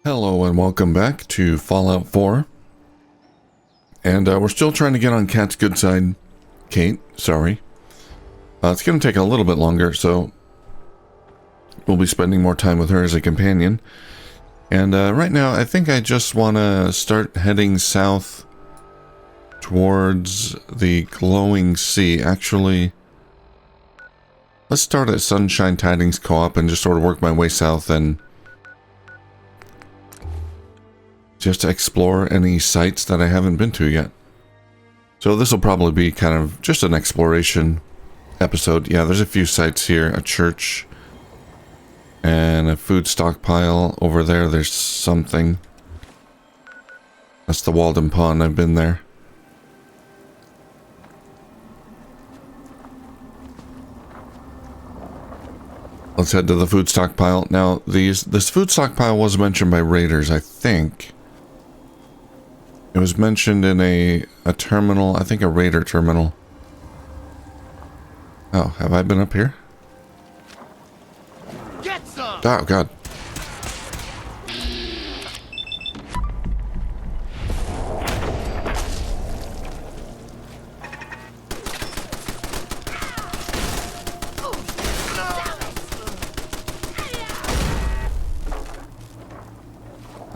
Hello and welcome back to Fallout 4. And we're still trying to get on Cat's good side. Cait, sorry. It's going to take a little bit longer, so we'll be spending more time with her as a companion. And right now, I think I just want to start heading south towards the glowing sea. Actually, let's start at Sunshine Tidings Co-op and just sort of work my way south and just to explore any sites that I haven't been to yet. So this will probably be kind of just an exploration episode. Yeah, there's a few sites here. A church and a food stockpile. Over there, there's something. That's the Walden Pond. I've been there. Let's head to the food stockpile. Now, this food stockpile was mentioned by raiders, I think. It was mentioned in a terminal, I think a raider terminal. Oh, have I been up here? Get some! Oh, God.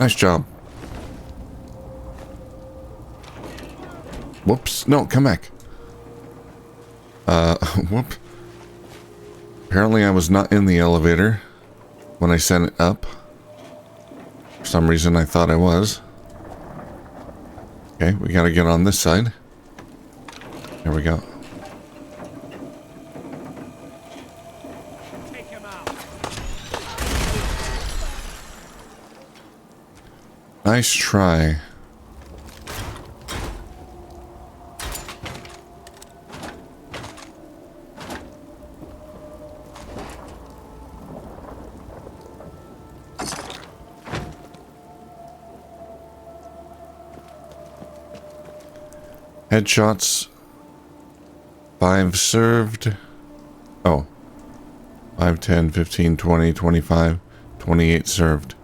Nice job. Whoops. No, come back. Whoop. Apparently I was not in the elevator when I sent it up. For some reason I thought I was. Okay, we gotta get on this side. There we go. Take him out. Nice try. Headshots. 5 served. Oh. 5, 10, 15, 20, 25, 28 served.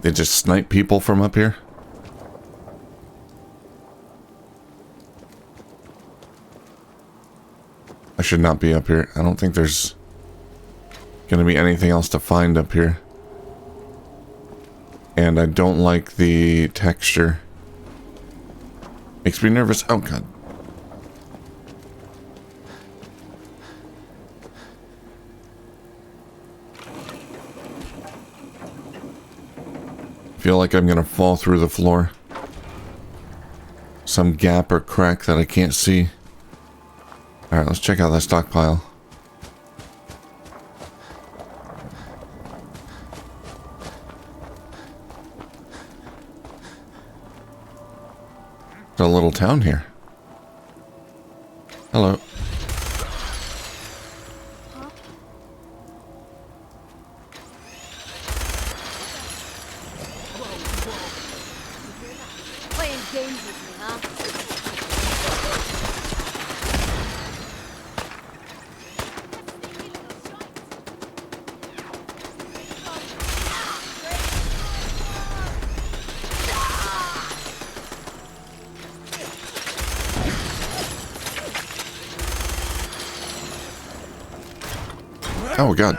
They just snipe people from up here? I should not be up here. I don't think there's gonna be anything else to find up here. And I don't like the texture. Makes me nervous. Oh, God. Feel like I'm gonna fall through the floor. Some gap or crack that I can't see. Alright, let's check out that stockpile. There's a little town here. Hello. Playing games with me, huh? Oh, God.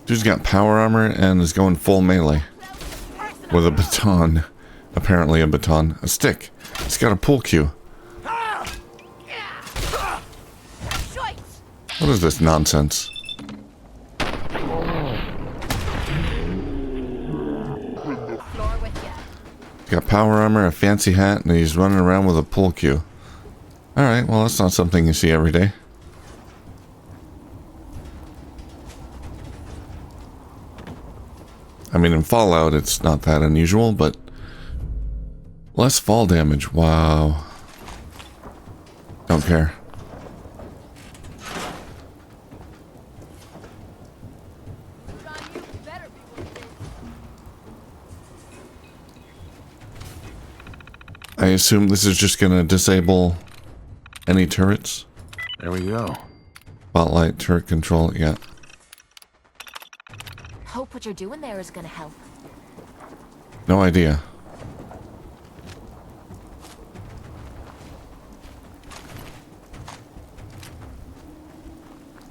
Dude's got power armor and is going full melee. With a baton. Apparently a baton. A stick. It's got a pull cue. What is this nonsense? He's got power armor, a fancy hat, and he's running around with a pull cue. Alright, well that's not something you see every day. I mean, in Fallout, it's not that unusual, but less fall damage. Wow. Don't care. I assume this is just gonna disable any turrets. There we go. Spotlight, turret control, yeah. hope what you're doing there is gonna help. No idea.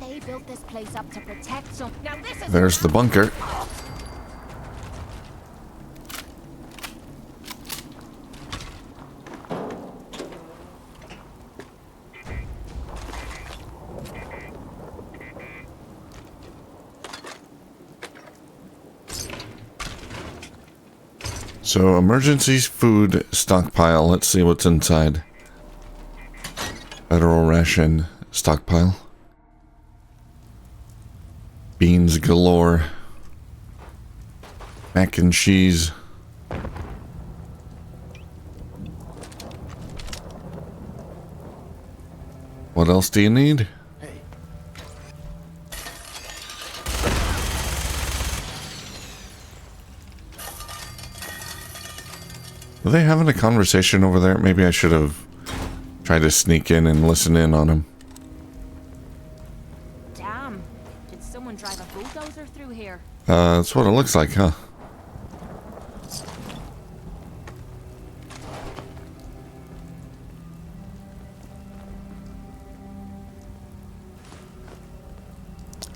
They built this place up to protect some. Now this is. There's the bunker. So, emergency food stockpile. Let's see what's inside. Federal ration stockpile. Beans galore. Mac and cheese. What else do you need? Are they having a conversation over there? Maybe I should have tried to sneak in and listen in on them. Damn. Did someone drive a bulldozer through here? That's what it looks like, huh?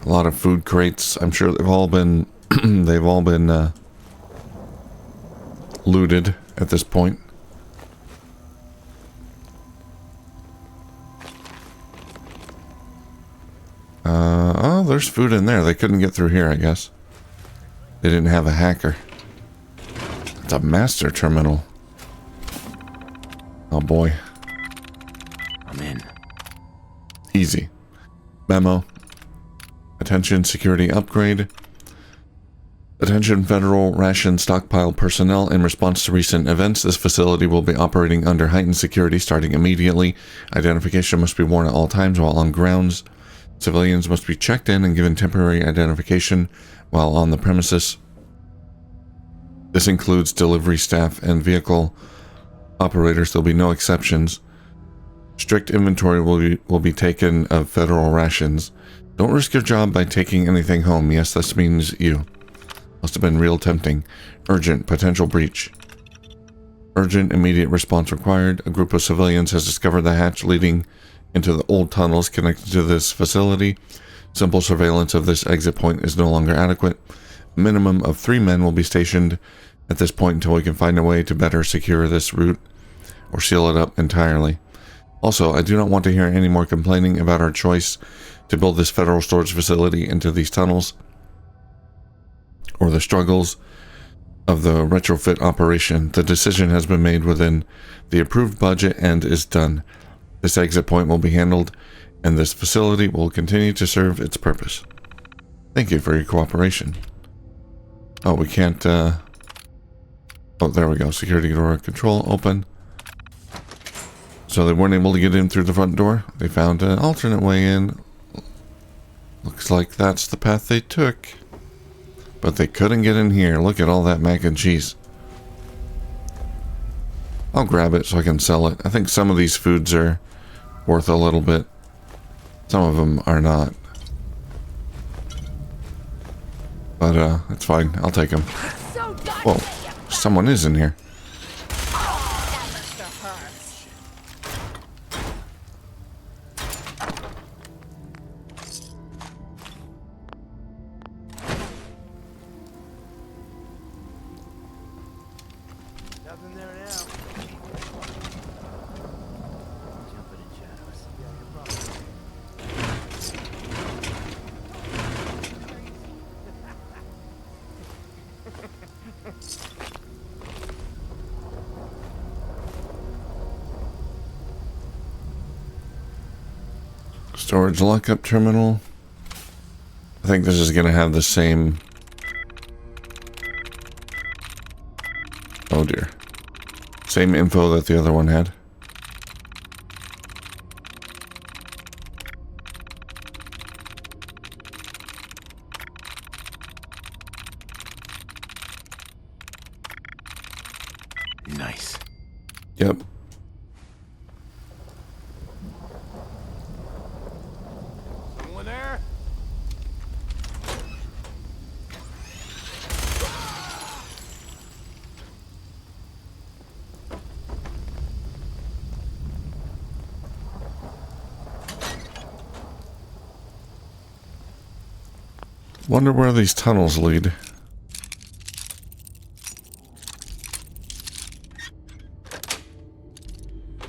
A lot of food crates. I'm sure they've all been looted at this point. Oh, there's food in there. They couldn't get through here, I guess. They didn't have a hacker. It's a master terminal. Oh boy. I'm in. Easy. Memo. Attention, security upgrade. Attention, federal ration stockpile personnel. In response to recent events, this facility will be operating under heightened security starting immediately. Identification must be worn at all times while on grounds. Civilians must be checked in and given temporary identification while on the premises. This includes delivery staff and vehicle operators. There'll be no exceptions. Strict inventory will be taken of federal rations. Don't risk your job by taking anything home. Yes, this means you. Must have been real tempting. Urgent. Potential breach. Urgent immediate response required. A group of civilians has discovered the hatch leading into the old tunnels connected to this facility. Simple surveillance of this exit point is no longer adequate. A minimum of 3 men will be stationed at this point until we can find a way to better secure this route or seal it up entirely. Also, I do not want to hear any more complaining about our choice to build this federal storage facility into these tunnels, or the struggles of the retrofit operation. The decision has been made within the approved budget and is done. This exit point will be handled, and this facility will continue to serve its purpose. Thank you for your cooperation. Oh, we can't, oh, there we go. Security door control open. So they weren't able to get in through the front door. They found an alternate way in. Looks like that's the path they took. But they couldn't get in here. Look at all that mac and cheese. I'll grab it so I can sell it. I think some of these foods are worth a little bit. Some of them are not. But, it's fine. I'll take them. Whoa. Someone is in here. Storage lockup terminal. I think this is going to have the same... Oh dear. Same info that the other one had. Nice. Yep. Wonder where these tunnels lead.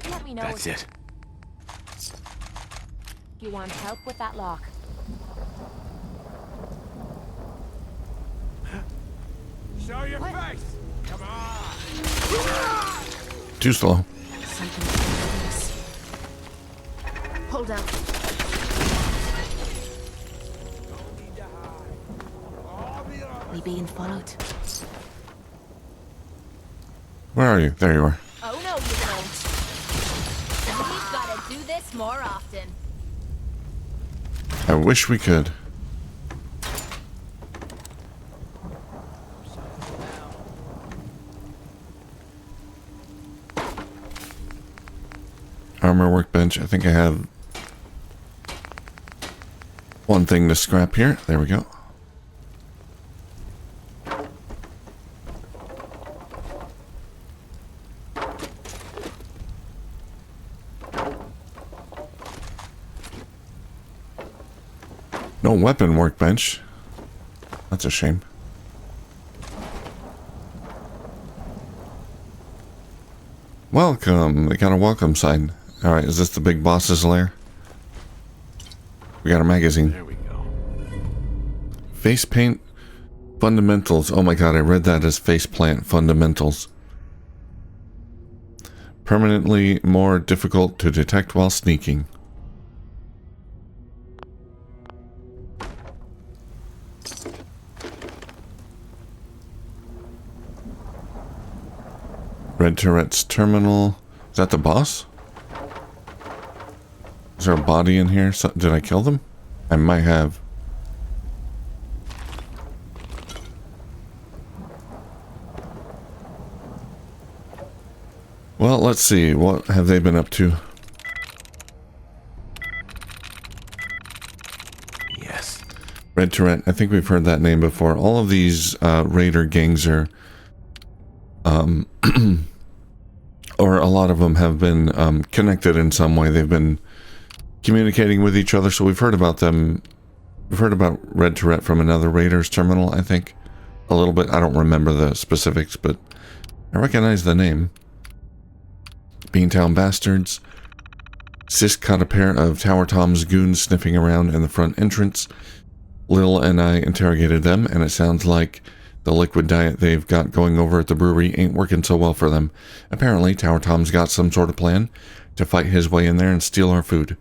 Let me know That's if it. you want help with that lock. Show your What? face! Come on! Too slow. Something's behind us. Hold up. We being followed. Where are you? There you are. Oh no, you don't. We've gotta do this more often. I wish we could. Armor workbench. I think I have one thing to scrap here. There we go. No weapon workbench. That's a shame. Welcome. They got a welcome sign. Alright, is this the big boss's lair? We got a magazine. There we go. Face paint fundamentals. Oh my god, I read that as face plant fundamentals. Permanently more difficult to detect while sneaking. Red Turret's terminal. Is that the boss? Is there a body in here? So, did I kill them? I might have. Well, let's see. What have they been up to? Yes. Red Turret. I think we've heard that name before. All of these raider gangs are... or a lot of them have been connected in some way. They've been communicating with each other, so we've heard about them. We've heard about Red Turret from another Raiders terminal, I think. A little bit. I don't remember the specifics, but I recognize the name. Beantown Bastards. Sis caught a pair of Tower Tom's goons sniffing around in the front entrance. Lil and I interrogated them, and it sounds like the liquid diet they've got going over at the brewery ain't working so well for them. Apparently, Tower Tom's got some sort of plan to fight his way in there and steal our food.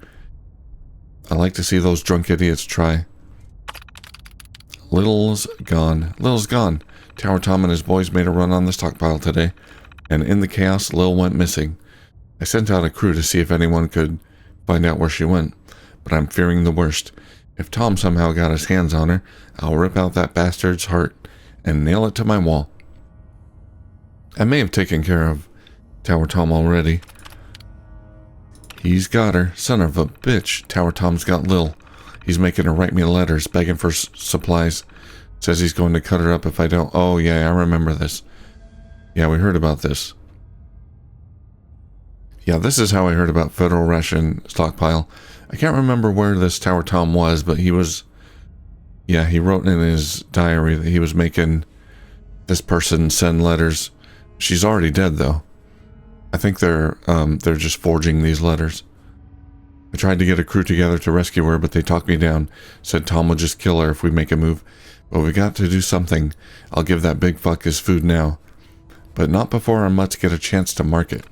I like to see those drunk idiots try. Little's gone. Little's gone. Tower Tom and his boys made a run on the stockpile today, and in the chaos, Lil went missing. I sent out a crew to see if anyone could find out where she went, but I'm fearing the worst. If Tom somehow got his hands on her, I'll rip out that bastard's heart and nail it to my wall. I may have taken care of Tower Tom already. He's got her. Son of a bitch. Tower Tom's got Lil. He's making her write me letters, begging for supplies. Says he's going to cut her up if I don't. Oh, yeah, I remember this. Yeah, we heard about this. Yeah, this is how I heard about Federal Ration stockpile. I can't remember where this Tower Tom was, but he was... Yeah, he wrote in his diary that he was making this person send letters. She's already dead, though. I think they're just forging these letters. I tried to get a crew together to rescue her, but they talked me down. Said Tom would just kill her if we make a move. But we got to do something. I'll give that big fuck his food now. But not before our mutts get a chance to mark it.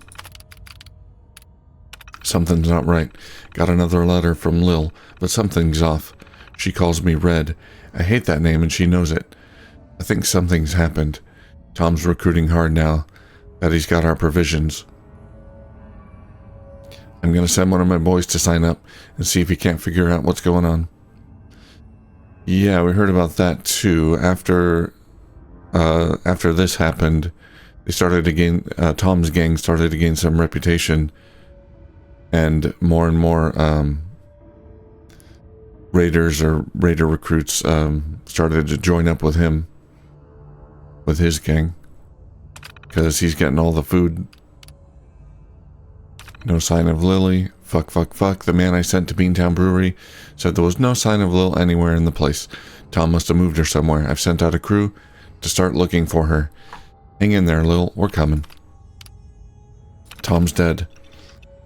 Something's not right. Got another letter from Lil, but something's off. She calls me Red. I hate that name and she knows it. I think something's happened. Tom's recruiting hard now that he's got our provisions. I'm gonna send one of my boys to sign up and see if he can't figure out what's going on. Yeah, we heard about that too. After this happened, they started to gain, Tom's gang started to gain some reputation, and more raiders or raider recruits started to join up with him, with his gang, because he's getting all the food. No sign of Lily. Fuck. The man I sent to Beantown Brewery said there was no sign of Lil anywhere in the place. Tom must have moved her somewhere. I've sent out a crew to start looking for her. Hang in there, Lil. We're coming. Tom's dead.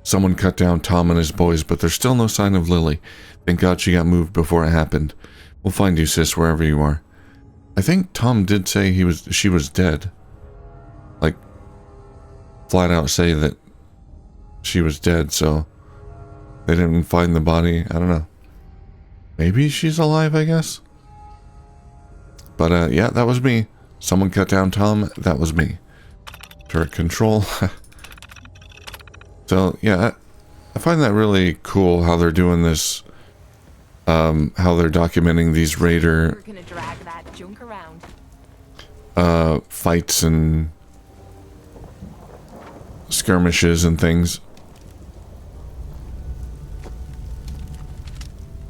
Someone cut down Tom and his boys, but there's still no sign of Lily. Thank God she got moved before it happened. We'll find you, sis, wherever you are. I think Tom did say she was dead. Like, flat out say that she was dead, so they didn't find the body. I don't know. Maybe she's alive, I guess. But, yeah, that was me. Someone cut down Tom. That was me. Turret control. So, yeah, I find that really cool how they're doing this. How they're documenting these raider We're gonna drag that junk around. fights and skirmishes and things.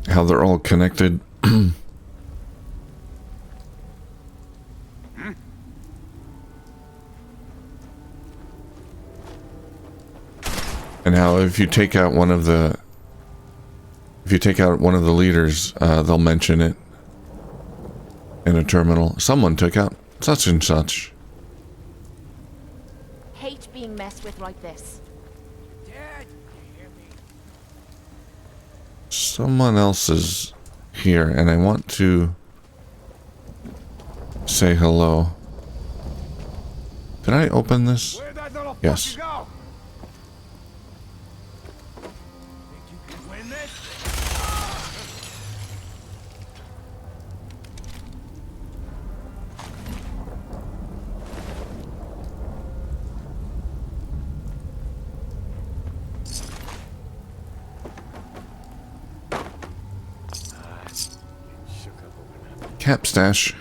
How they're all connected. And how if you take out one of the leaders, they'll mention it in a terminal. Someone took out such and such. Hate being messed with like this. Dad, you hear me? Someone else is here, and I want to say hello. Did I open this? Where'd that little Yes. fucker go? Think you can win this? Shook up over now. Cap stash.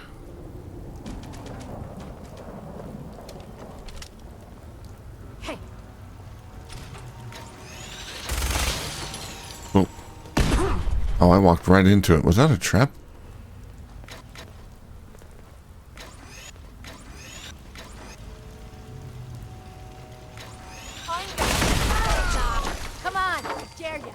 Hey, Oh. Oh, I walked right into it. Was that a trap? I'm gonna come on, I dare you.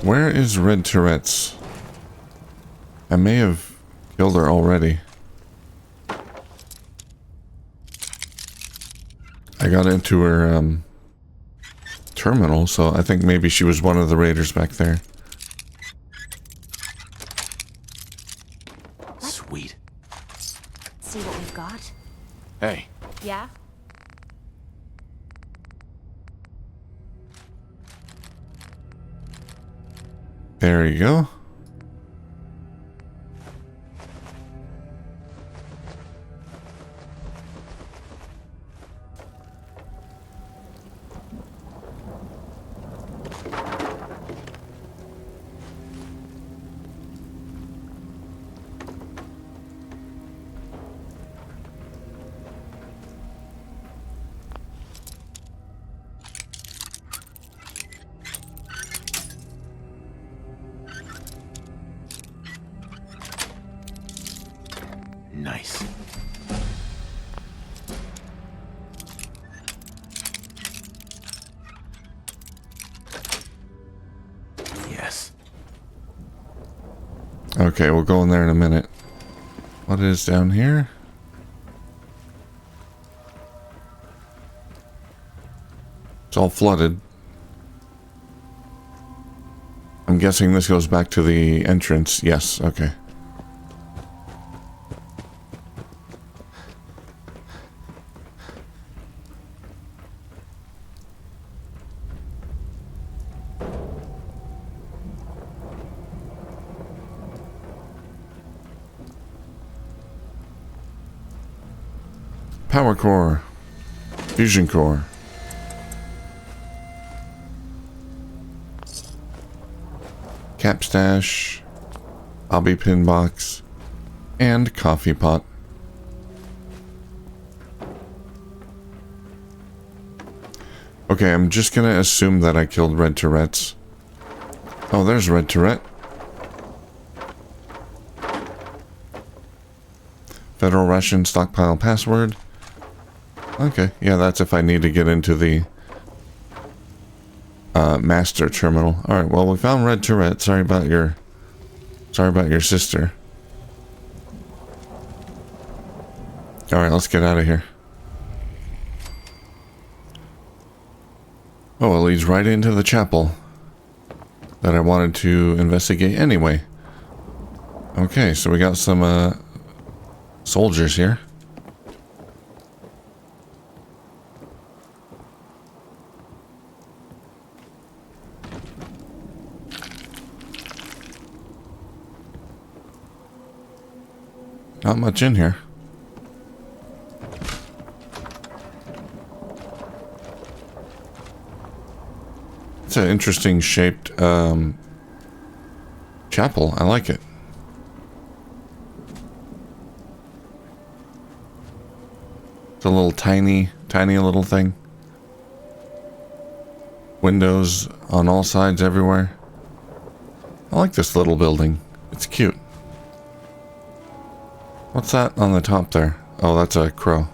Where is Red Tourette's? I may have killed her already. I got into her terminal, so I think maybe she was one of the raiders back there. Sweet. See what we've got? Hey, Yeah? There you go. nice. Yes. Okay, we'll go in there in a minute. What is down here? It's all flooded. I'm guessing this goes back to the entrance. Yes, okay. Power core. Fusion core. Cap stash. Bobby pin box. And coffee pot. Okay, I'm just gonna assume that I killed Red Tourette's. Oh, there's Red Tourette. Federal Russian stockpile password. Okay, yeah, that's if I need to get into the master terminal. Alright, well, we found Red Turret. Sorry about your sister. Alright, let's get out of here. Oh, it leads right into the chapel that I wanted to investigate anyway. Okay, so we got some soldiers here. Not much in here. It's an interesting shaped chapel. I like it. It's a little tiny little thing. Windows on all sides everywhere. I like this little building. It's cute. What's that on the top there? Oh, that's a crow.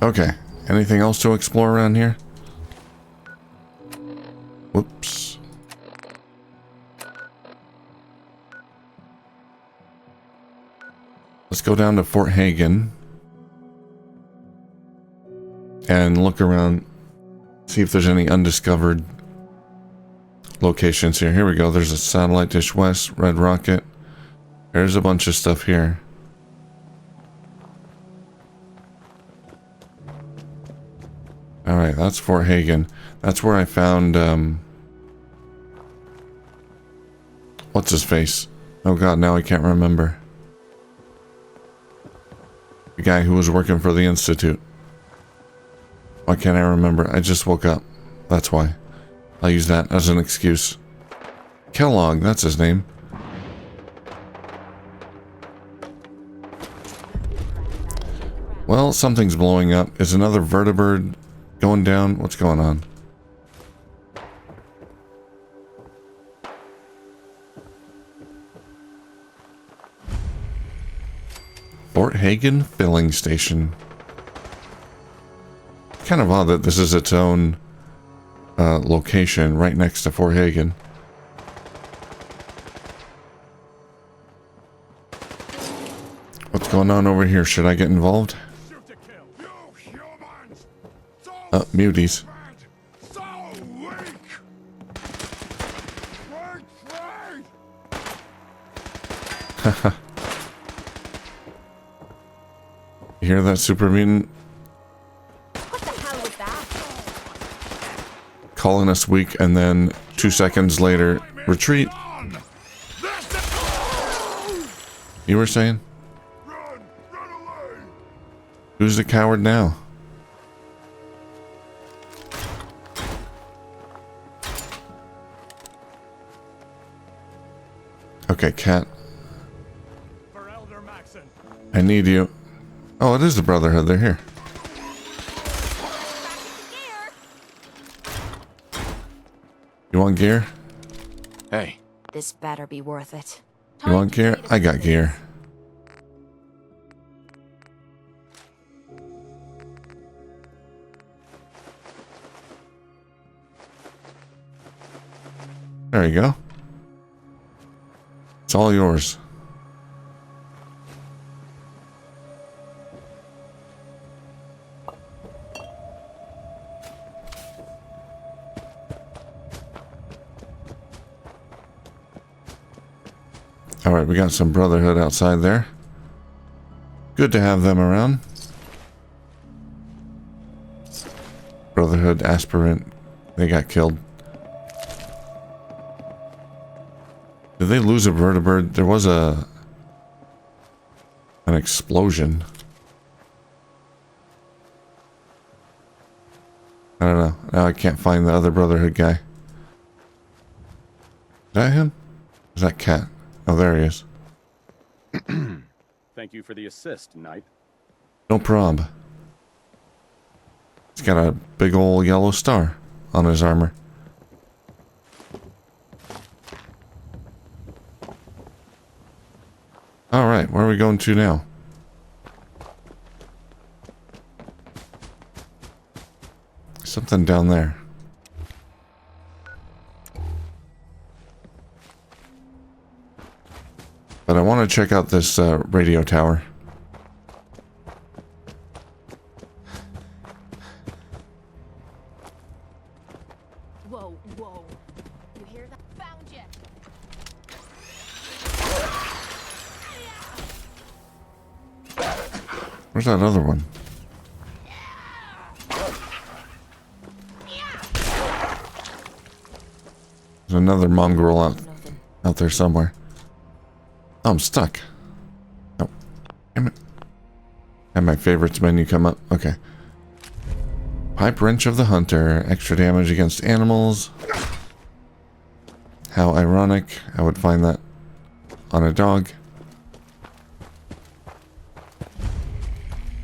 Okay. Anything else to explore around here? Whoops. Let's go down to Fort Hagen and look around, see if there's any undiscovered locations here. Here we go. There's a satellite dish west, red rocket. There's a bunch of stuff here. Alright, that's Fort Hagen. That's where I found, what's his face? Oh god, now I can't remember. The guy who was working for the Institute. Why can't I remember? I just woke up. That's why. I'll use that as an excuse. Kellogg, that's his name. Well, something's blowing up. Is another vertibird going down? What's going on? Fort Hagen filling station. Kind of odd that this is its own location right next to Fort Hagen. What's going on over here? Should I get involved? Muties. You hear that, super mutant? What the hell was that? Calling us weak and then 2 seconds later, retreat. You were saying? Who's the coward now? Okay, cat. I need you. Oh, it is the Brotherhood. They're here. You want gear? Hey. This better be worth it. You want gear? I got gear. There you go. It's all yours. Alright, we got some Brotherhood outside there. Good to have them around. Brotherhood aspirant. They got killed. Did they lose a vertibird? There was an explosion. I don't know. Now I can't find the other Brotherhood guy. Is that him? Is that Cat? Oh, there he is. Thank you for the assist, Knight. No prob. He's got a big old yellow star on his armor. Alright, where are we going to now? Something down there. But I want to check out this radio tower. Whoa, whoa. You hear that? Found you. Where's that other one? There's another mongrel out there somewhere. Oh, I'm stuck. Oh, damn it. And my favorites menu come up. Okay. Pipe wrench of the hunter. Extra damage against animals. How ironic. I would find that on a dog.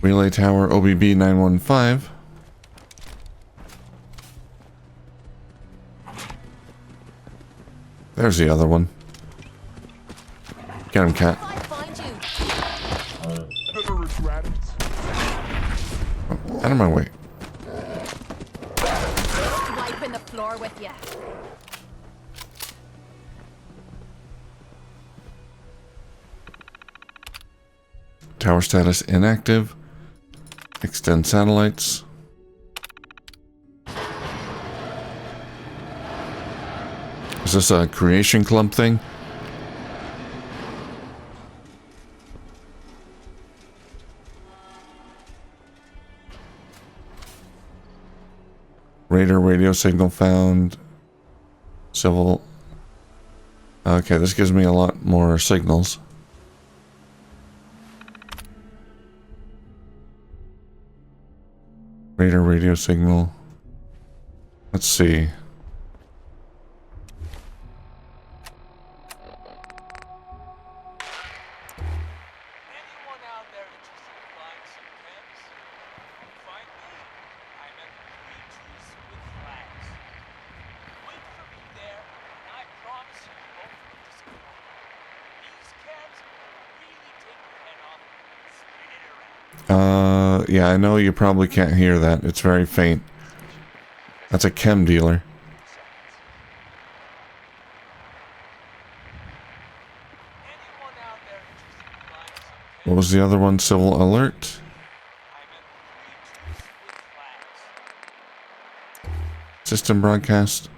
Relay tower OBB 915. There's the other one. Get him, cat. I find you. Oh, out of my way. Wiping the floor with you. Tower status inactive. Extend satellites. Is this a creation club thing? Radar radio signal found. Civil. Okay, this gives me a lot more signals. Radar radio signal. Let's see. Anyone out there interested in flying some chems? Find me. I'm at Workbenches with flags. Wait for me there, and I promise you won't be disappointed. These chems will really take your head off and spin it around. Yeah, I know you probably can't hear that. It's very faint. That's a chem dealer. Anyone out there interested in flying some chems? What was the other one? Civil alert. I'm at Workbenches with flags. System broadcast.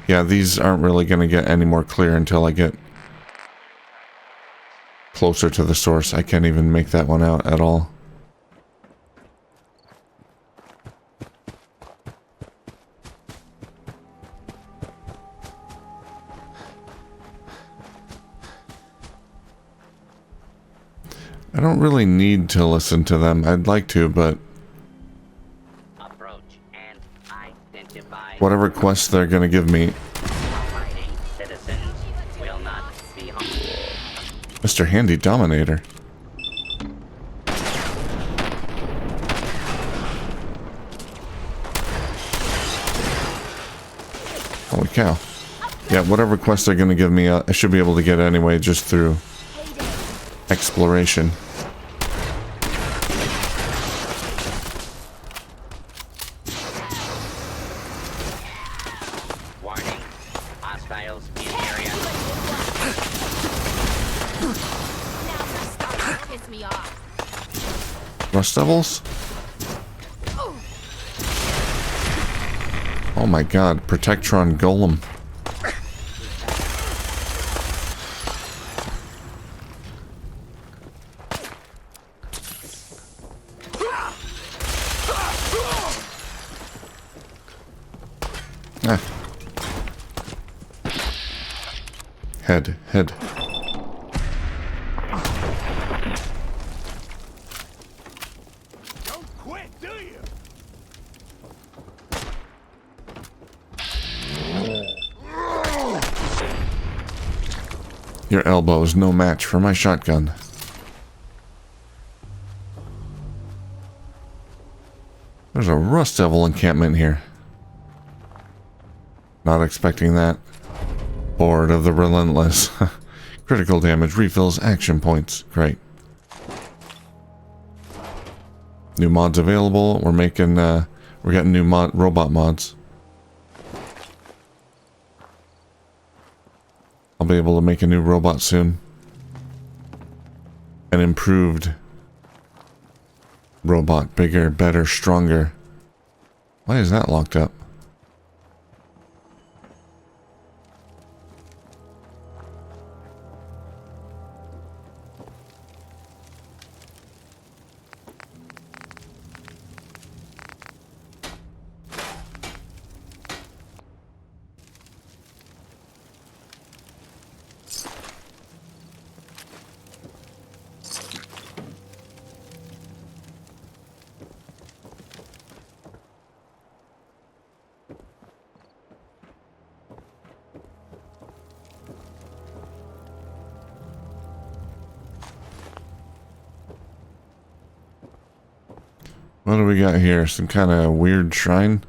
Yeah, these aren't really going to get any more clear until I get closer to the source. I can't even make that one out at all. I don't really need to listen to them. I'd like to, but Approach and identify. whatever quests they're going to give me. Abiding citizens will not be harmed. Mr. Handy Dominator. Holy cow. Yeah, whatever quest they're going to give me, I should be able to get anyway, just through exploration. Warning. Hostiles in area. Now you're starting to piss me off. Rust Devils? Oh my god, Protectron Golem. Ah. Head. Don't quit, do you? Your elbow is no match for my shotgun. There's a Rust Devil encampment here. Not expecting that. Bored of the relentless. Critical damage refills action points. Great. New mods available. We're making, we're getting new robot mods. I'll be able to make a new robot soon. An improved robot. Bigger, better, stronger. Why is that locked up? What do we got here? Some kind of weird shrine?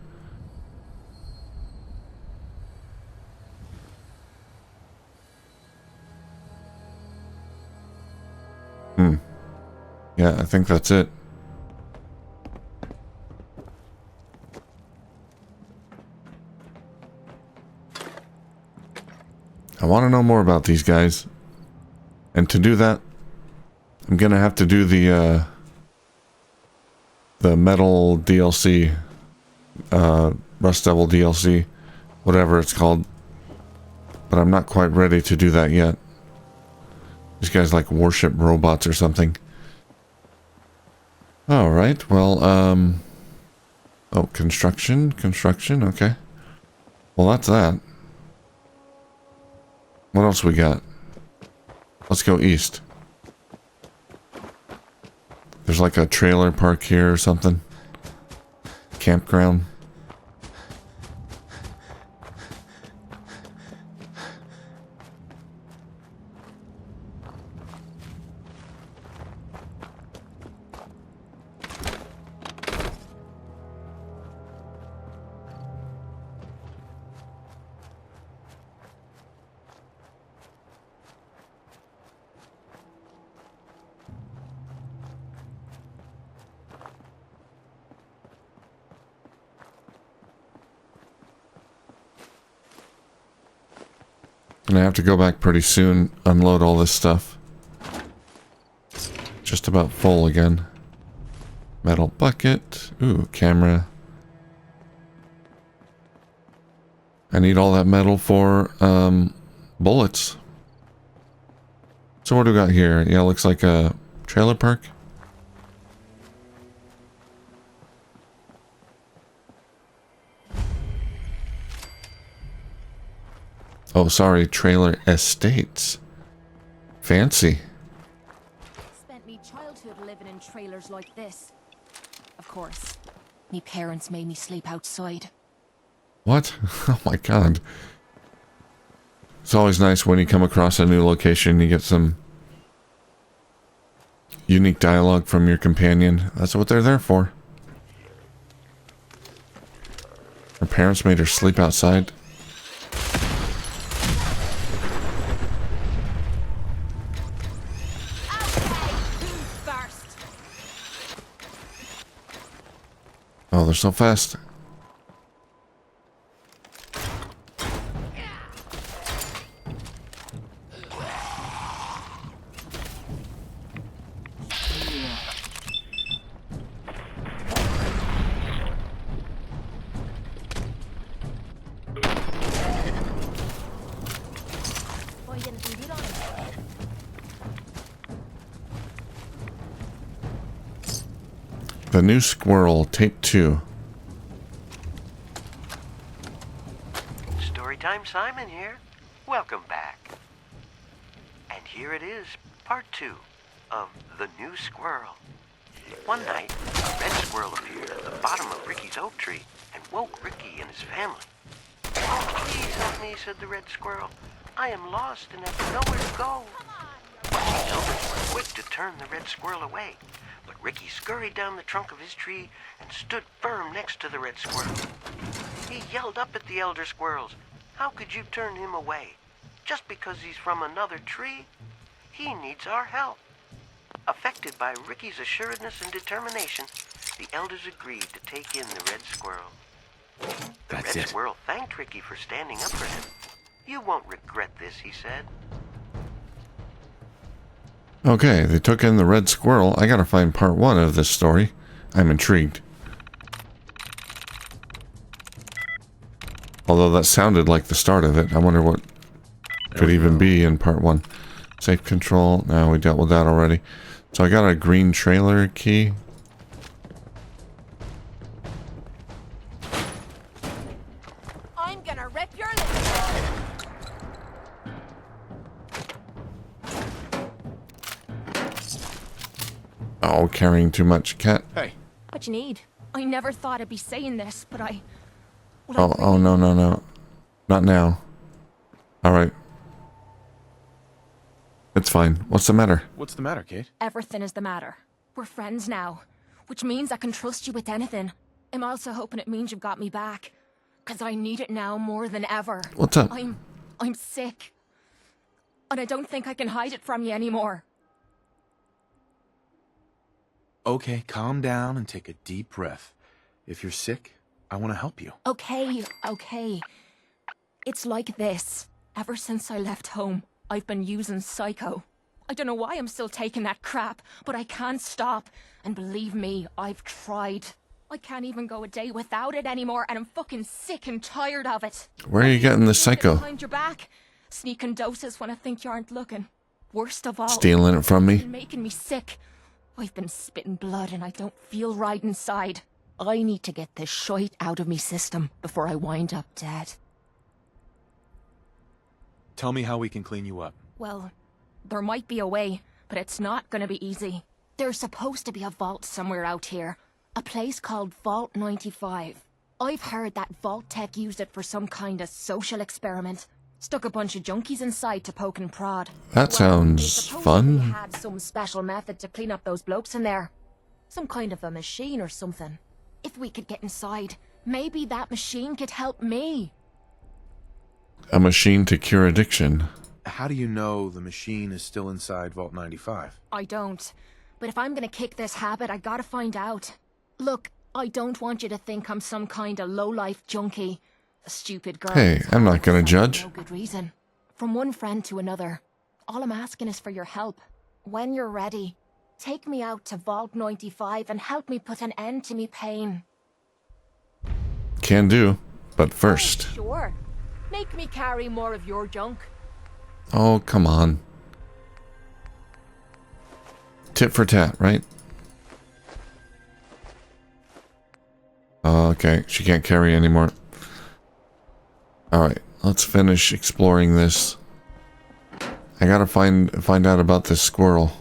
Yeah, I think that's it. I want to know more about these guys. And to do that, I'm gonna have to do the metal DLC, Rust Devil DLC, whatever it's called. But I'm not quite ready to do that yet. These guys like worship robots or something. Alright, well, oh, construction, okay. Well, that's that. What else we got? Let's go east. There's like a trailer park here or something. Campground. And I have to go back pretty soon, unload all this stuff. Just about full again. Metal bucket. Ooh, camera. I need all that metal for bullets. So what do we got here? Yeah, looks like a trailer park. Oh, sorry, trailer estates. Fancy. Spent me childhood living in trailers like this. Of course, me parents made me sleep outside. What? Oh my god. It's always nice when you come across a new location, you get some unique dialogue from your companion. That's what they're there for. Her parents made her sleep outside. Oh, they're so fast. The New Squirrel, Take 2. Storytime Simon here. Welcome back. And here it is, part 2 of The New Squirrel. One night, a red squirrel appeared at the bottom of Ricky's oak tree and woke Ricky and his family. "Oh, please help me," said the red squirrel. "I am lost and have nowhere to go." The elders were quick to turn the red squirrel away, but Ricky scurried down the trunk of his tree and stood firm next to the red squirrel. He yelled up at the elder squirrels. How could you turn him away? just because he's from another tree. He needs our help. Affected by Ricky's assuredness and determination, the elders agreed to take in the red squirrel. The That's red it. squirrel thanked Ricky for standing up for him. You won't regret this, he said. Okay, they took in the red squirrel. I gotta find part 1 of this story. I'm intrigued. Although that sounded like the start of it. I wonder what could even be in part 1. Safe control. No, we dealt with that already. So I got a green trailer key. I'm gonna rip your lips. Oh, carrying too much. Cat. Hey, What you need? I never thought I'd be saying this, but I... Oh, no, no, no. Not now. Alright. It's fine. What's the matter? what's the matter, Cait? Everything is the matter. We're friends now, which means I can trust you with anything. I'm also hoping it means you've got me back, because I need it now more than ever. What's up? I'm sick, and I don't think I can hide it from you anymore. Okay, calm down and take a deep breath. If you're sick, I want to help you. Okay. It's like this. Ever since I left home, I've been using Psycho. I don't know why I'm still taking that crap, but I can't stop. And believe me, I've tried. I can't even go a day without it anymore, and I'm fucking sick and tired of it. Where are you getting this Psycho? Behind your back, sneaking doses when I think you aren't looking. Worst of all, Stealing it from it's me? been making me sick. I've been spitting blood and I don't feel right inside. I need to get this shite out of me system before I wind up dead. Tell me how we can clean you up. Well, there might be a way, but it's not gonna be easy. There's supposed to be a vault somewhere out here. A place called Vault 95. I've heard that Vault Tech used it for some kind of social experiment. Stuck a bunch of junkies inside to poke and prod. That They sounds supposedly fun. had some special method to clean up those blokes in there. Some kind of a machine or something. If we could get inside, maybe that machine could help me. A machine to cure addiction. How do you know the machine is still inside Vault 95? I don't. But if I'm gonna kick this habit, I gotta find out. Look, I don't want you to think I'm some kind of low-life junkie. A stupid girl. Hey, I'm not gonna judge. No good reason. From one friend to another. All I'm asking is for your help. When you're ready, take me out to Vault 95 and help me put an end to me pain. Can do. But first. Sure. Make me carry more of your junk. Oh, come on. Tit for tat, right? Okay, she can't carry anymore. Alright, let's finish exploring this. I gotta find out about this squirrel.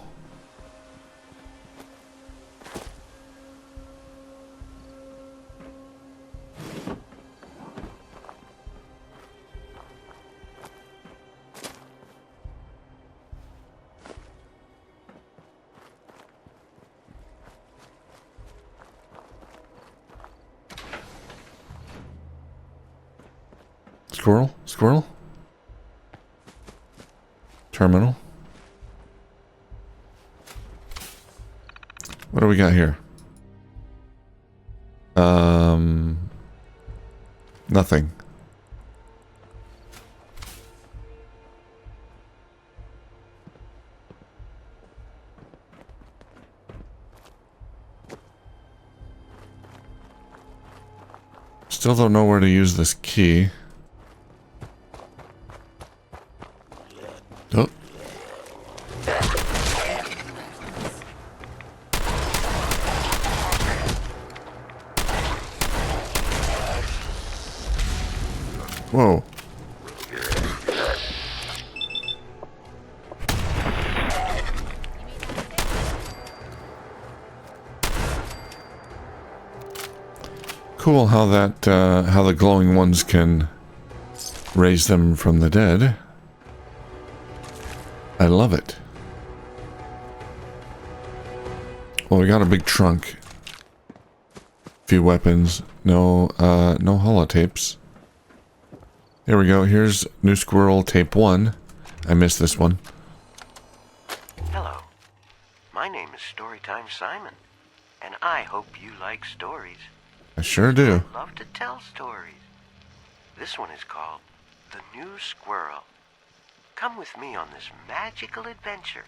Squirrel? Squirrel? Terminal? What do we got here? Nothing. Still don't know where to use this key. Oh. Whoa. Cool how that, how the glowing ones can raise them from the dead. I love it. Well, we got a big trunk. Few weapons. No holotapes. Here we go. Here's New Squirrel Tape 1. I missed this one. Hello. My name is Storytime Simon, and I hope you like stories. I sure do. I love to tell stories. This one is called The New Squirrel. Come with me on this magical adventure.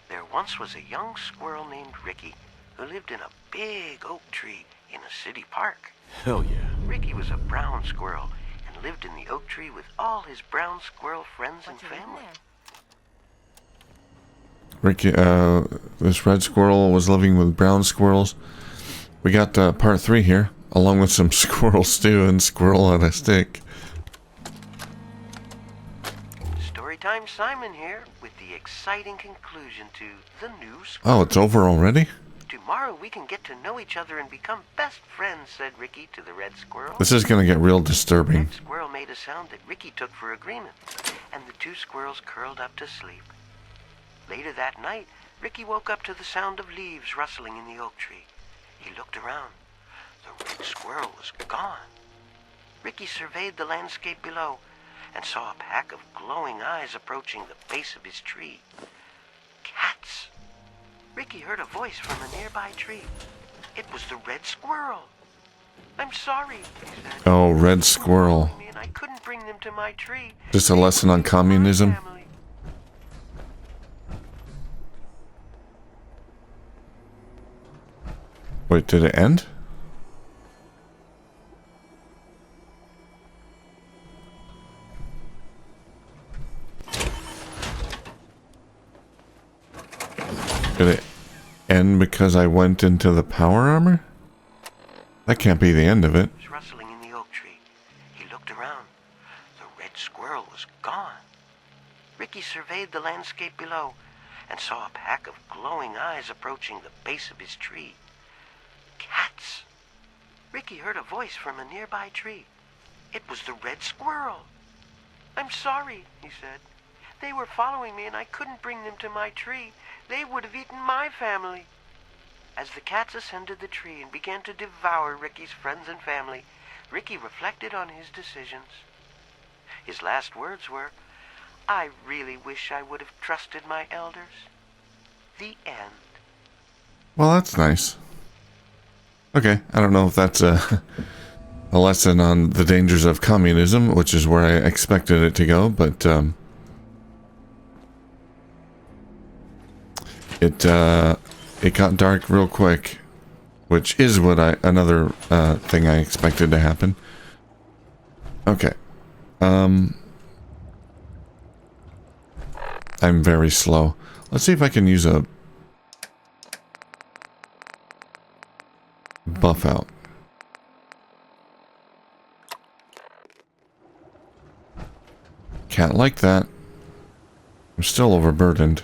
There once was a young squirrel named Ricky who lived in a big oak tree in a city park. Hell yeah. Ricky was a brown squirrel and lived in the oak tree with all his brown squirrel friends and family. Ricky, this red squirrel was living with brown squirrels. We got part 3 here, along with some squirrel stew and squirrel on a stick. Storytime Simon here with the exciting conclusion to The New Squirrel. Oh, it's over already? Tomorrow we can get to know each other and become best friends, said Ricky to the red squirrel. This is going to get real disturbing. The red squirrel made a sound that Ricky took for agreement, and the two squirrels curled up to sleep. Later that night, Ricky woke up to the sound of leaves rustling in the oak tree. He looked around. The red squirrel was gone. Ricky surveyed the landscape below and saw a pack of glowing eyes approaching the base of his tree. Cats! Ricky heard a voice from a nearby tree. It was the red squirrel. I'm sorry, he said. Oh, red squirrel. They were following me and I couldn't bring them to my tree. Just a lesson on communism. Family. Wait, did it end? Did it end because I went into the power armor? That can't be the end of it. Was rustling in the oak tree. He looked around. The red squirrel was gone. Ricky surveyed the landscape below and saw a pack of glowing eyes approaching the base of his tree. Cats! Ricky heard a voice from a nearby tree. It was the red squirrel. I'm sorry, he said. They were following me and I couldn't bring them to my tree. They would have eaten my family. As the cats ascended the tree and began to devour Ricky's friends and family, Ricky reflected on his decisions. His last words were, I really wish I would have trusted my elders. The end. Well, that's nice. Okay, I don't know if that's a lesson on the dangers of communism, which is where I expected it to go, but it got dark real quick, which is what another thing I expected to happen. Okay. I'm very slow. Let's see if I can use a buff out. Can't like that. I'm still overburdened.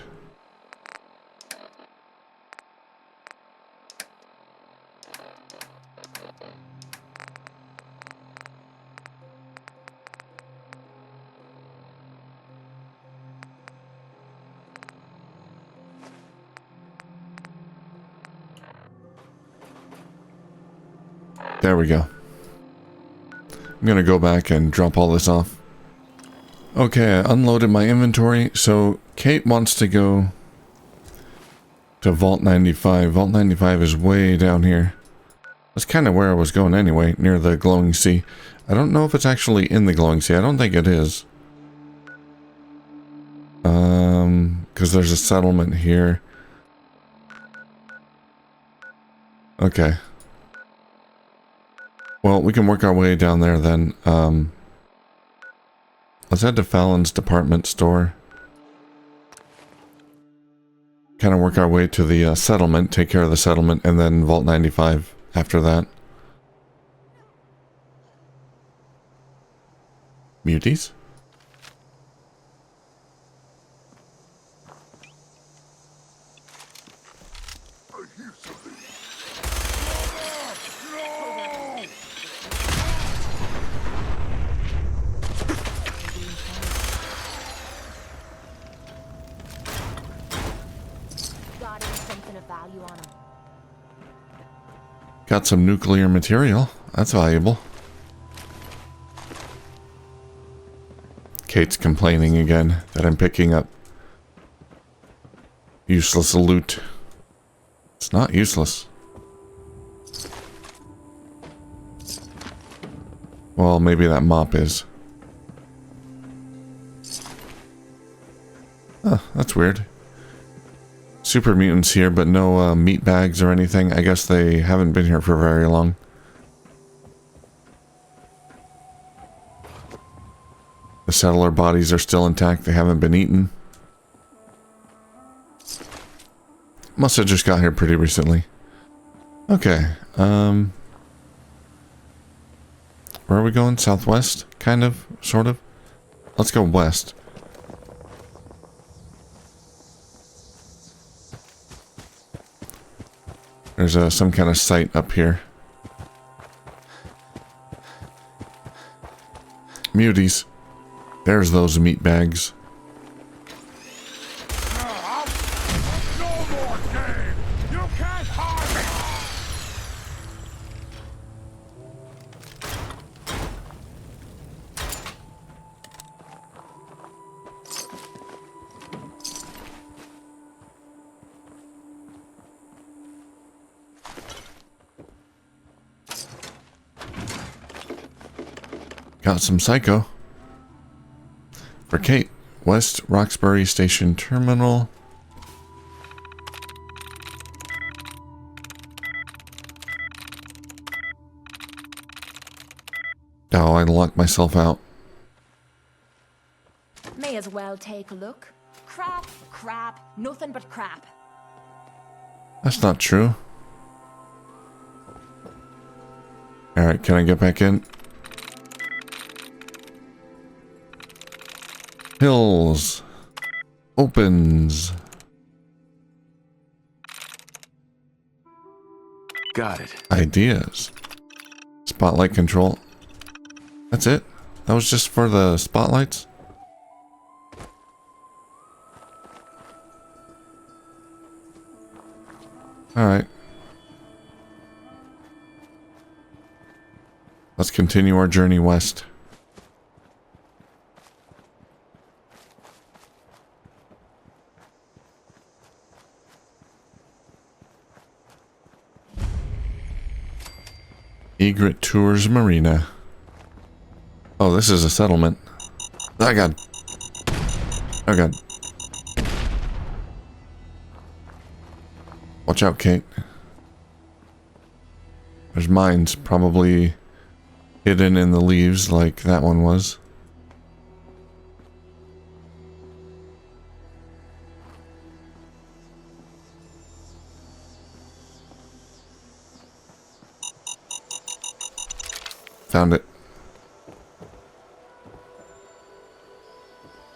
There we go. I'm gonna go back and drop all this off. Okay, I unloaded my inventory, so Cait wants to go to Vault 95. Vault 95 is way down here. That's kind of where I was going anyway, near the glowing sea. I don't know if it's actually in the glowing sea. I don't think it is. Because there's a settlement here. Okay. Well, we can work our way down there then. Let's head to Fallon's department store. Kind of work our way to the settlement, take care of the settlement, and then Vault 95 after that. Muties? Got some nuclear material. That's valuable. Cait's complaining again that I'm picking up useless loot. It's not useless. Well, maybe that mop is. Huh, that's weird. Super mutants here, but no meat bags or anything. I guess they haven't been here for very long. The settler bodies are still intact. They haven't been eaten. Must have just got here pretty recently. Okay. Where are we going? Southwest? Kind of? Sort of? Let's go west. There's some kind of site up here. Muties. There's those meat bags. No more game! You can't harm me! Got some psycho. For Cait, West Roxbury Station Terminal. Oh, I locked myself out. May as well take a look. Crap, crap, nothing but crap. That's not true. Alright, can I get back in? Hills. Opens. Got it. Ideas. Spotlight control. That's it? That was just for the spotlights? Alright. Let's continue our journey west. Egret Tours Marina. Oh, this is a settlement. Oh god. Oh god. Watch out, Cait. There's mines probably hidden in the leaves like that one was. Found it.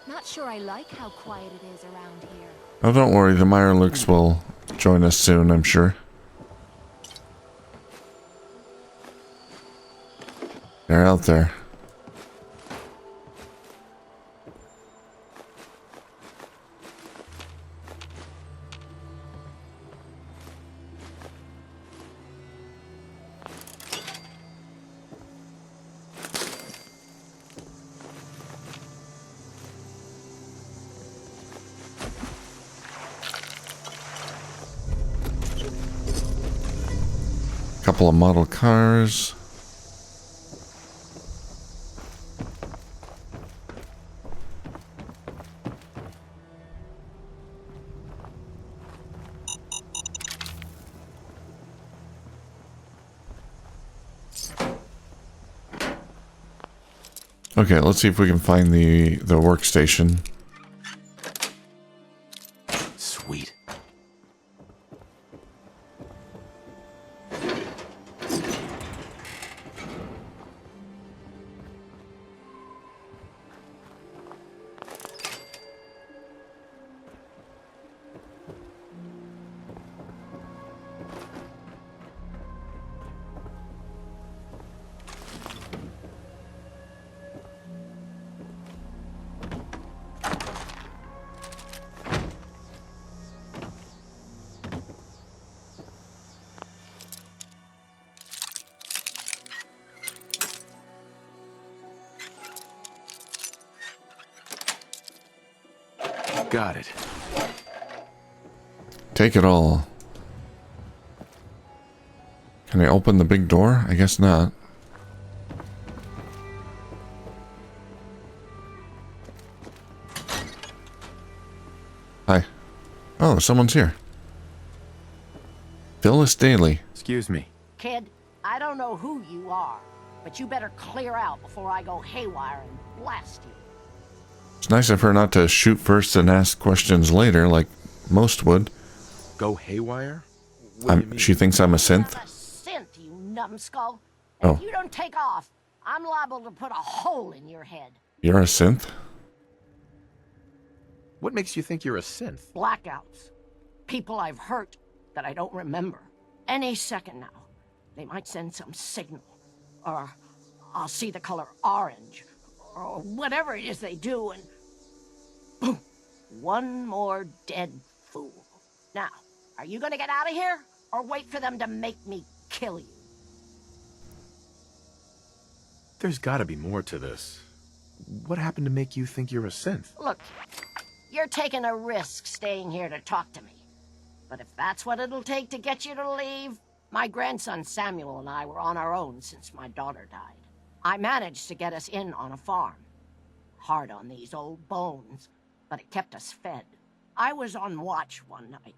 Not sure I like how quiet it is around here. Oh, don't worry. The Mirelurks will join us soon, I'm sure. They're out there. Couple of model cars. Okay, let's see if we can find the workstation. Sweet. Got it. Take it all. Can I open the big door? I guess not. Hi. Oh, someone's here. Phyllis Daly. Excuse me. Kid, I don't know who you are, but you better clear out before I go haywire and blast you. It's nice of her not to shoot first and ask questions later, like most would. Go haywire? What do you mean? She thinks I'm a synth. I'm a synth, you numbskull. And Oh. if you don't take off, I'm liable to put a hole in your head. You're a synth? What makes you think you're a synth? Blackouts. People I've hurt that I don't remember. Any second now, they might send some signal. Or I'll see the color orange. Or whatever it is they do, and boom, one more dead fool. Now, are you gonna get out of here, or wait for them to make me kill you? There's gotta be more to this. What happened to make you think you're a synth? Look, you're taking a risk staying here to talk to me. But if that's what it'll take to get you to leave, my grandson Samuel and I were on our own since my daughter died. I managed to get us in on a farm. Hard on these old bones, but it kept us fed. I was on watch one night.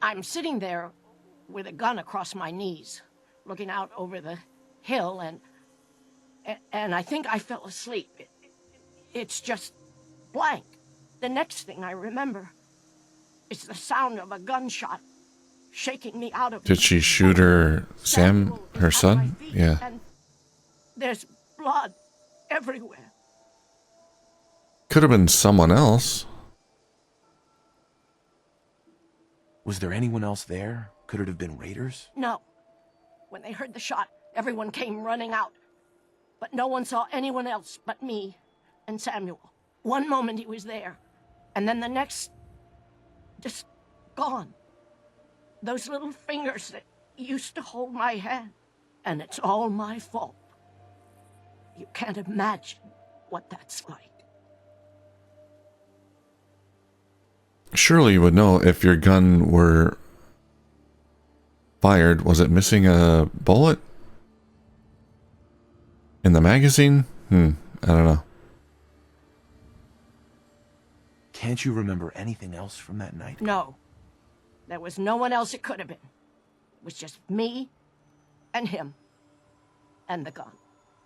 I'm sitting there with a gun across my knees, looking out over the hill, and I think I fell asleep. It's just blank. The next thing I remember is the sound of a gunshot shaking me out of... Did she shoot her Sam, her son? Yeah. And there's blood everywhere. Could have been someone else. Was there anyone else there? Could it have been raiders? No. When they heard the shot, everyone came running out. But no one saw anyone else but me and Samuel. One moment he was there, and then the next, just gone. Those little fingers that used to hold my hand. And it's all my fault. You can't imagine what that's like. Surely you would know if your gun were fired. Was it missing a bullet? In the magazine? I don't know. Can't you remember anything else from that night? No. There was no one else it could have been. It was just me and him and the gun.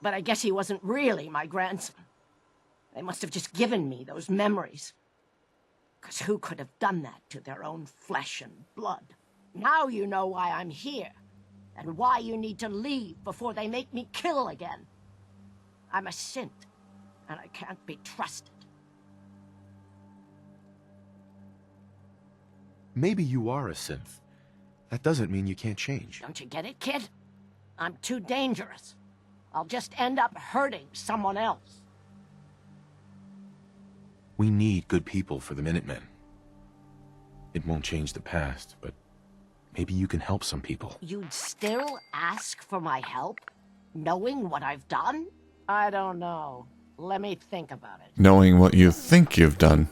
But I guess he wasn't really my grandson. They must have just given me those memories. Because who could have done that to their own flesh and blood? Now you know why I'm here, and why you need to leave before they make me kill again. I'm a synth, and I can't be trusted. Maybe you are a synth. That doesn't mean you can't change. Don't you get it, kid? I'm too dangerous. I'll just end up hurting someone else. We need good people for the Minutemen. It won't change the past, but maybe you can help some people. You'd still ask for my help, knowing what I've done? I don't know. Let me think about it. Knowing what you think you've done.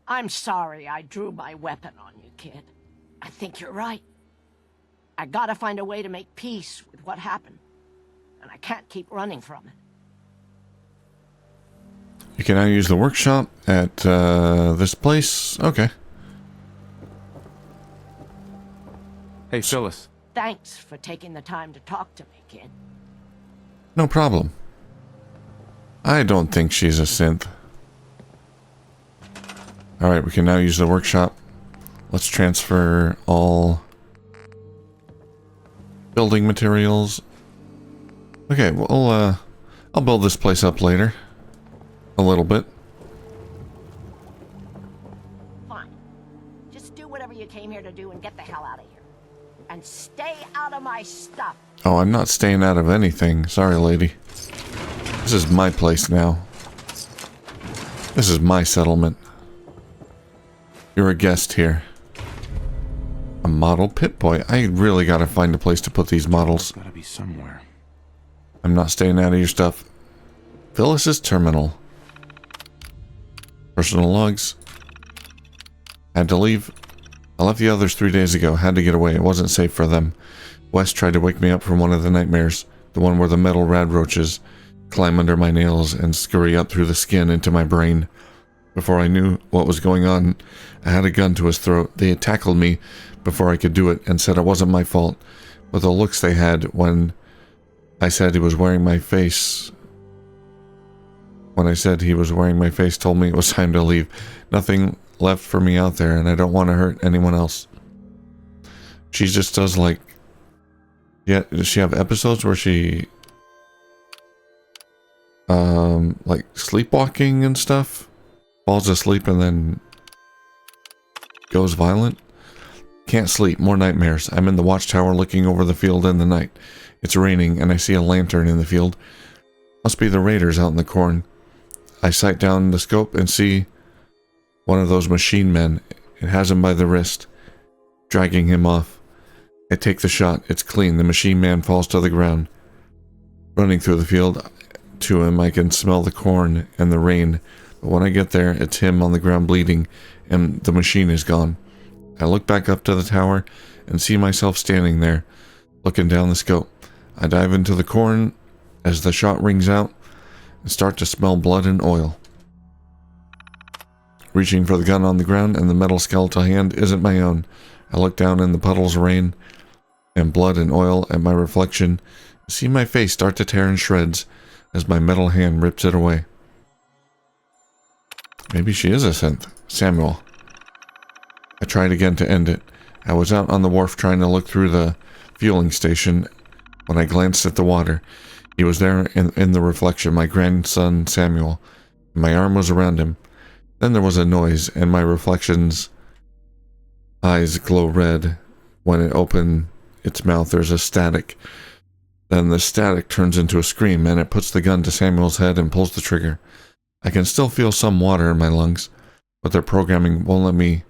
I'm sorry I drew my weapon on you, kid. I think you're right. I gotta find a way to make peace with what happened. And I can't keep running from it. You can now use the workshop at this place. Okay. Hey, Phyllis. Thanks for taking the time to talk to me, kid. No problem. I don't think she's a synth. Alright, we can now use the workshop. Let's transfer all building materials. Okay, well, I'll build this place up later. A little bit. Fine. Just do whatever you came here to do and get the hell out of here. And stay out of my stuff. Oh, I'm not staying out of anything. Sorry, lady. This is my place now. This is my settlement. You're a guest here. A model Pip-Boy. I really gotta find a place to put these models. Gotta be somewhere. I'm not staying out of your stuff. Phyllis's terminal. Personal logs. Had to leave. I left the others 3 days ago. Had to get away. It wasn't safe for them. Wes tried to wake me up from one of the nightmares. The one where the metal radroaches climb under my nails and scurry up through the skin into my brain. Before I knew what was going on, I had a gun to his throat. They had tackled me before I could do it and said it wasn't my fault. But the looks they had when I said he was wearing my face... When I said he was wearing my face told me it was time to leave. Nothing left for me out there, and I don't want to hurt anyone else. She just does like... Yeah, does she have episodes where she... like sleepwalking and stuff? Falls asleep and then goes violent? Can't sleep, more nightmares. I'm in the watchtower looking over the field in the night. It's raining and I see a lantern in the field. Must be the raiders out in the corn. I sight down the scope and see one of those machine men. It has him by the wrist, dragging him off. I take the shot. It's clean. The machine man falls to the ground. Running through the field to him, I can smell the corn and the rain. But when I get there, it's him on the ground bleeding, and the machine is gone. I look back up to the tower and see myself standing there, looking down the scope. I dive into the corn as the shot rings out and start to smell blood and oil. Reaching for the gun on the ground, and the metal skeletal hand isn't my own. I look down in the puddles of rain and blood and oil at my reflection, see my face start to tear in shreds as my metal hand rips it away. Maybe she is a synth. Samuel. I tried again to end it. I was out on the wharf trying to look through the fueling station when I glanced at the water. He was there in the reflection, my grandson Samuel. My arm was around him. Then there was a noise, and my reflection's eyes glow red. When it opened its mouth, there's a static. Then the static turns into a scream, and it puts the gun to Samuel's head and pulls the trigger. I can still feel some water in my lungs, but their programming won't let me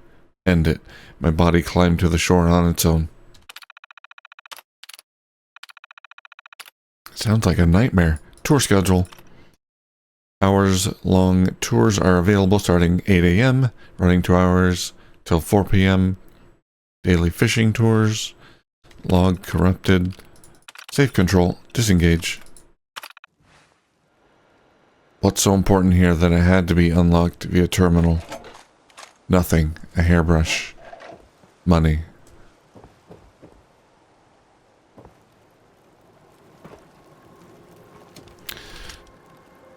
end it. My body climbed to the shore on its own. Sounds like a nightmare. Tour schedule. Hours-long tours are available starting 8 a.m., running 2 hours till 4 p.m. Daily fishing tours. Log corrupted. Safe control. Disengage. What's so important here that it had to be unlocked via terminal? Nothing. A hairbrush. Money.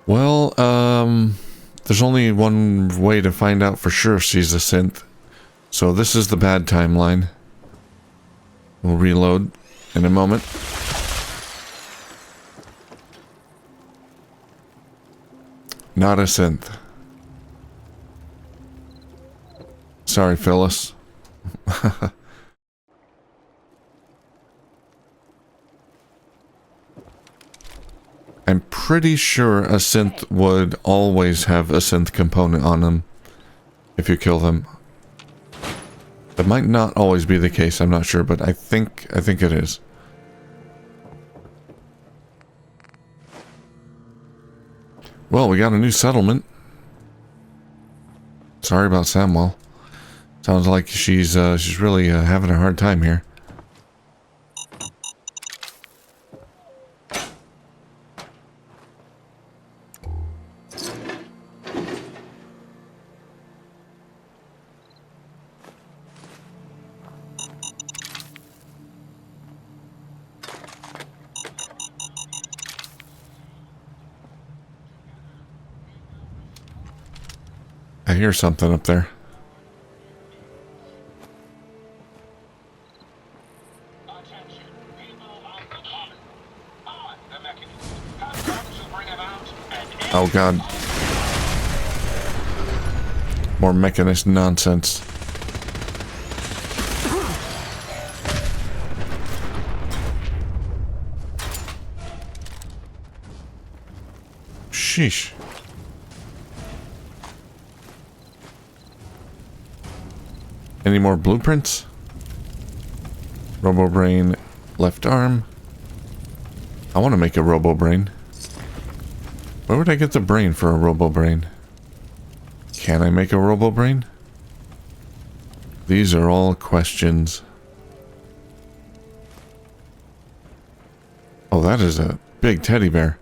Well, there's only one way to find out for sure if she's a synth. So this is the bad timeline. We'll reload in a moment. Not a synth. Sorry, Phyllis. I'm pretty sure a synth would always have a synth component on them if you kill them. That might not always be the case, I'm not sure, but I think it is. Well, we got a new settlement. Sorry about Samuel. Sounds like she's really having a hard time here. I hear something up there. Oh god. More mechanist nonsense. Sheesh. Any more blueprints? Robo-brain, left arm. I want to make a robo-brain. Where would I get the brain for a robo-brain? Can I make a robo-brain? These are all questions. Oh, that is a big teddy bear.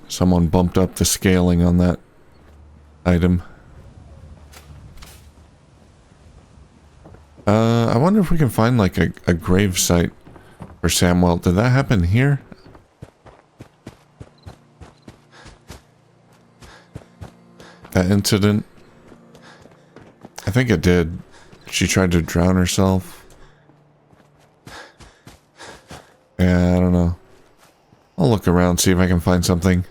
Someone bumped up the scaling on that item. I wonder if we can find like a grave site for Samuel. Did that happen here? That incident? I think it did. She tried to drown herself. Yeah, I don't know. I'll look around, see if I can find something.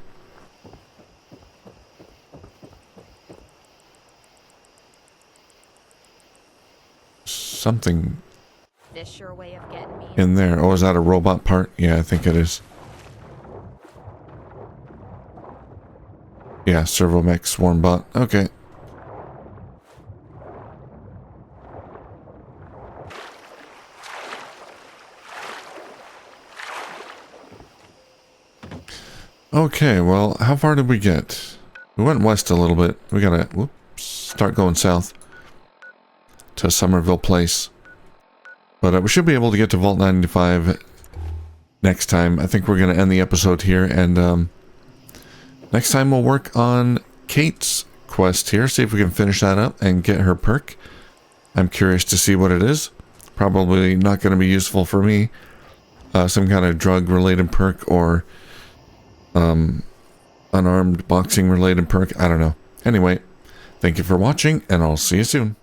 Something This your way of getting me. in there. Oh, is that a robot part? Yeah, I think it is. Yeah, servomech swarm bot. Okay. Okay, well, how far did we get? We went west a little bit. We gotta, whoops, start going south to Somerville Place. But we should be able to get to Vault 95 next time. I think we're gonna end the episode here, and next time we'll work on Cait's quest here, see if we can finish that up and get her perk. I'm curious to see what it is. Probably not going to be useful for me. Some kind of drug-related perk or unarmed boxing-related perk. I don't know. Anyway, thank you for watching, and I'll see you soon.